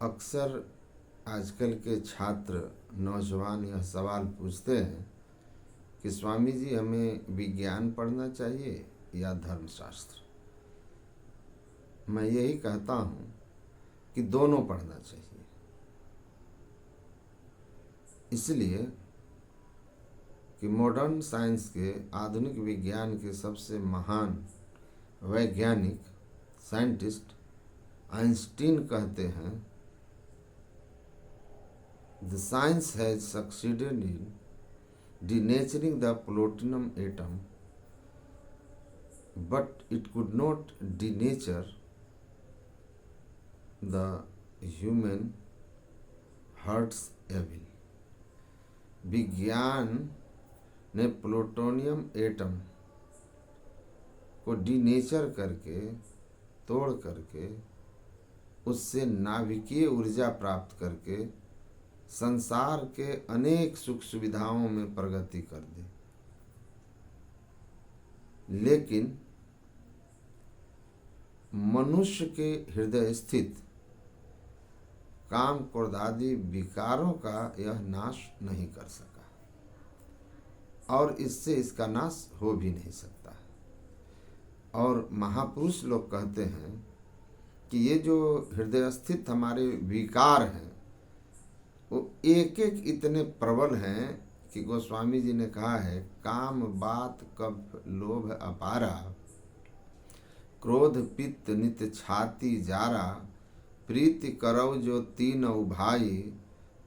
अक्सर आजकल के छात्र नौजवान यह सवाल पूछते हैं कि स्वामी जी हमें विज्ञान पढ़ना चाहिए या धर्मशास्त्र। मैं यही कहता हूँ कि दोनों पढ़ना चाहिए। इसलिए कि मॉडर्न साइंस के आधुनिक विज्ञान के सबसे महान वैज्ञानिक साइंटिस्ट आइंस्टीन कहते हैं, the science has succeeded in denaturing the platinum atom, but it could not denature the human heart's evil। विज्ञान ने प्लूटोनियम एटम को डीनेचर करके, तोड़ करके, उससे नाभिकीय ऊर्जा प्राप्त करके संसार के अनेक सुख सुविधाओं में प्रगति कर दी। लेकिन मनुष्य के हृदय स्थित काम क्रोध आदि विकारों का यह नाश नहीं कर सका और इससे इसका नाश हो भी नहीं सकता। और महापुरुष लोग कहते हैं कि ये जो हृदय स्थित हमारे विकार हैं वो एक एक इतने प्रबल हैं कि गोस्वामी जी ने कहा है, काम बात कफ लोभ अपारा, क्रोध पित्त नित छाती जारा, प्रीति करौ जो तीन भाई,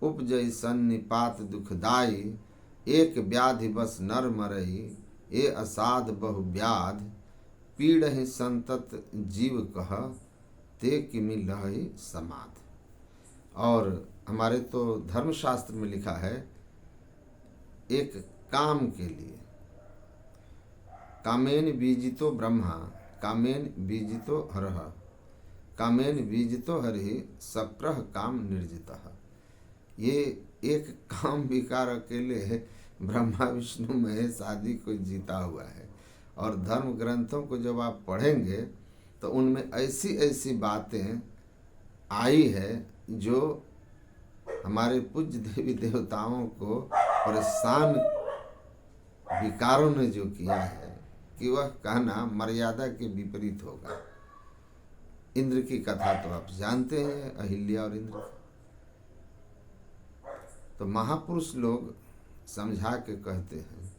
उपजय सन्निपात दुखदाई, एक व्याधि बस नर मरई, ए असाध बहु व्याध, पीड़हि संतत जीव कह, ते किमि लहई समाध। और हमारे तो धर्मशास्त्र में लिखा है, एक काम के लिए कामेन बीजितो ब्रह्मा, कामेन बीजितो हरः, कामेन बीजितो हरिः, सक्रह काम निर्जितः। ये एक काम विकार अकेले ब्रह्मा विष्णु महेश आदि को जीता हुआ है। और धर्म ग्रंथों को जब आप पढ़ेंगे तो उनमें ऐसी ऐसी बातें आई है जो हमारे पूज्य देवी देवताओं को परेशान विकारों ने जो किया है कि वह कहना मर्यादा के विपरीत होगा। इंद्र की कथा तो आप जानते हैं, अहिल्या और इंद्र। तो महापुरुष लोग समझा के कहते हैं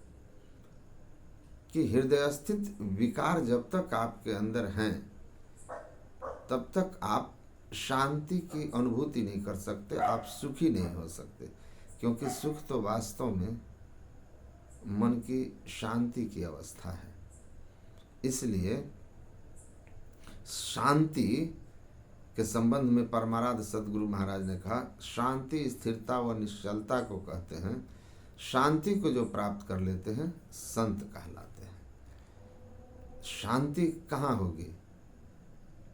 कि हृदय स्थित विकार जब तक आपके अंदर हैं तब तक आप शांति की अनुभूति नहीं कर सकते, आप सुखी नहीं हो सकते। क्योंकि सुख तो वास्तव में मन की शांति की अवस्था है। इसलिए शांति के संबंध में परमाराध्य सद्गुरु महाराज ने कहा, शांति स्थिरता व निश्चलता को कहते हैं। शांति को जो प्राप्त कर लेते हैं संत कहलाते हैं। शांति कहाँ होगी?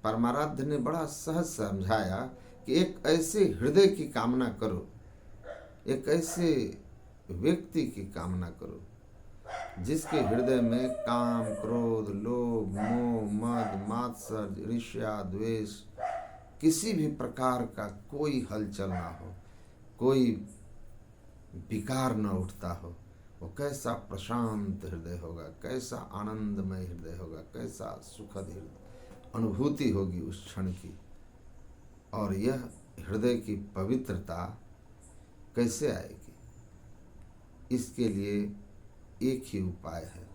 परमाराध्य ने बड़ा सहज समझाया कि एक ऐसे हृदय की कामना करो, एक ऐसे व्यक्ति की कामना करो जिसके हृदय में काम क्रोध लोभ मोह मद मात्सर्य ईर्ष्या द्वेष किसी भी प्रकार का कोई हलचल ना हो, कोई विकार न उठता हो। वो कैसा प्रशांत हृदय होगा, कैसा आनंदमय हृदय होगा, कैसा सुखद हृदय अनुभूति होगी उस क्षण की। और यह हृदय की पवित्रता कैसे आएगी? इसके लिए एक ही उपाय है।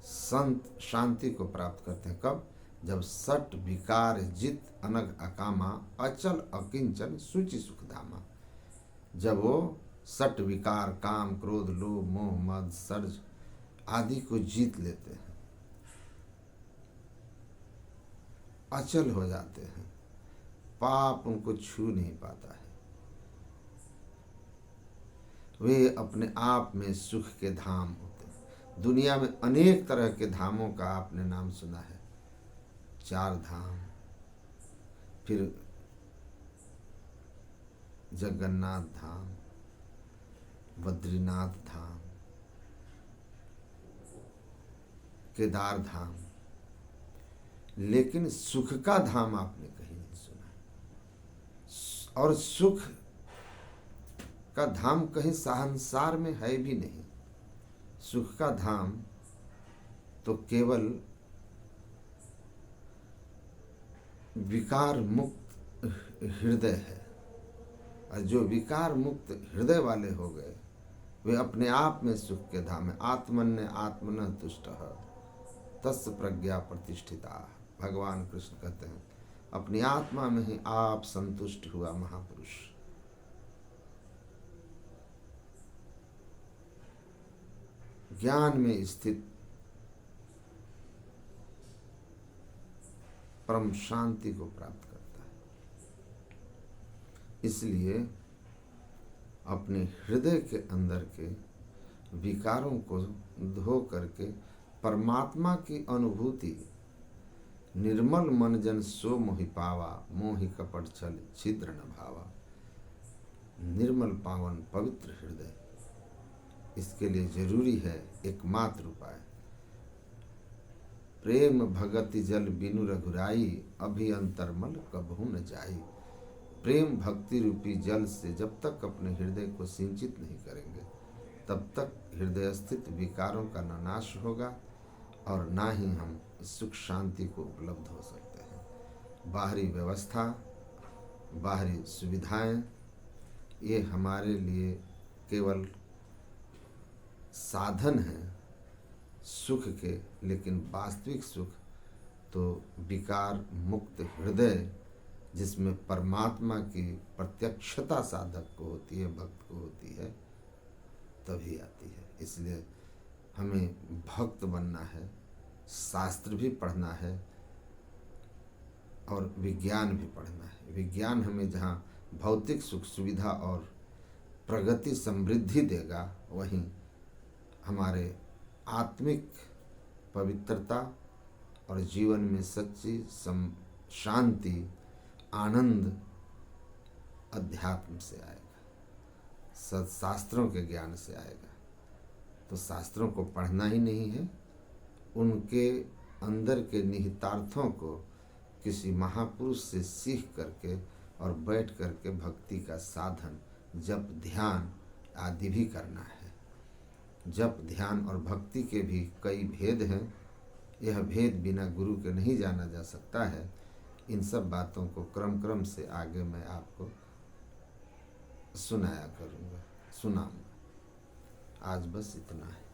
संत शांति को प्राप्त करते हैं कब? जब सट विकार जित अनग अकामा, अचल अकिंचन सुचि सुखधामा। जब वो सट विकार काम क्रोध लोभ मोह मद सर्ज आदि को जीत लेते हैं, अचल हो जाते हैं, पाप उनको छू नहीं पाता है, वे अपने आप में सुख के धाम होते हैं। दुनिया में अनेक तरह के धामों का आपने नाम सुना है, 4 धाम, फिर जगन्नाथ धाम, बद्रीनाथ धाम, केदार धाम, लेकिन सुख का धाम आपने कहीं नहीं सुना। और सुख का धाम कहीं संसार में है भी नहीं। सुख का धाम तो केवल विकार मुक्त हृदय है, और जो विकार मुक्त हृदय वाले हो गए वे अपने आप में सुख के धाम है। आत्मन्य आत्मनः तुष्टः तस्य प्रज्ञा प्रतिष्ठिता। भगवान कृष्ण कहते हैं अपनी आत्मा में ही आप संतुष्ट हुआ महापुरुष। ज्ञान में स्थित परम शांति को प्राप्त करता है। इसलिए अपने हृदय के अंदर के विकारों को धो करके परमात्मा की अनुभूति, निर्मल मन जन सो मोहि पावा, मोहि कपट छल छिद्र न भावा। निर्मल पावन पवित्र हृदय, इसके लिए जरूरी है एकमात्र उपाय प्रेम भगति जल बिनु रघुराई, अभी अंतरमल कबहू न जाई। प्रेम भक्ति रूपी जल से जब तक अपने हृदय को सिंचित नहीं करेंगे तब तक हृदय स्थित विकारों का न नाश होगा और ना ही हम सुख शांति को उपलब्ध हो सकते हैं। बाहरी व्यवस्था, बाहरी सुविधाएं ये हमारे लिए केवल साधन हैं सुख के, लेकिन वास्तविक सुख तो विकार मुक्त हृदय जिसमें परमात्मा की प्रत्यक्षता साधक को होती है, भक्त को होती है, तभी आती है। इसलिए हमें भक्त बनना है, शास्त्र भी पढ़ना है और विज्ञान भी पढ़ना है। विज्ञान हमें जहाँ भौतिक सुख सुविधा और प्रगति समृद्धि देगा, वहीं हमारे आत्मिक पवित्रता और जीवन में सच्ची शांति आनंद अध्यात्म से आएगा, सत्शास्त्रों के ज्ञान से आएगा। तो शास्त्रों को पढ़ना ही नहीं है, उनके अंदर के निहितार्थों को किसी महापुरुष से सीख करके और बैठ करके भक्ति का साधन जप ध्यान आदि भी करना है। जप ध्यान और भक्ति के भी कई भेद हैं, यह भेद बिना गुरु के नहीं जाना जा सकता है। इन सब बातों को क्रम क्रम से आगे मैं आपको सुनाया करूँगा, सुनाऊँगा। आज बस इतना है।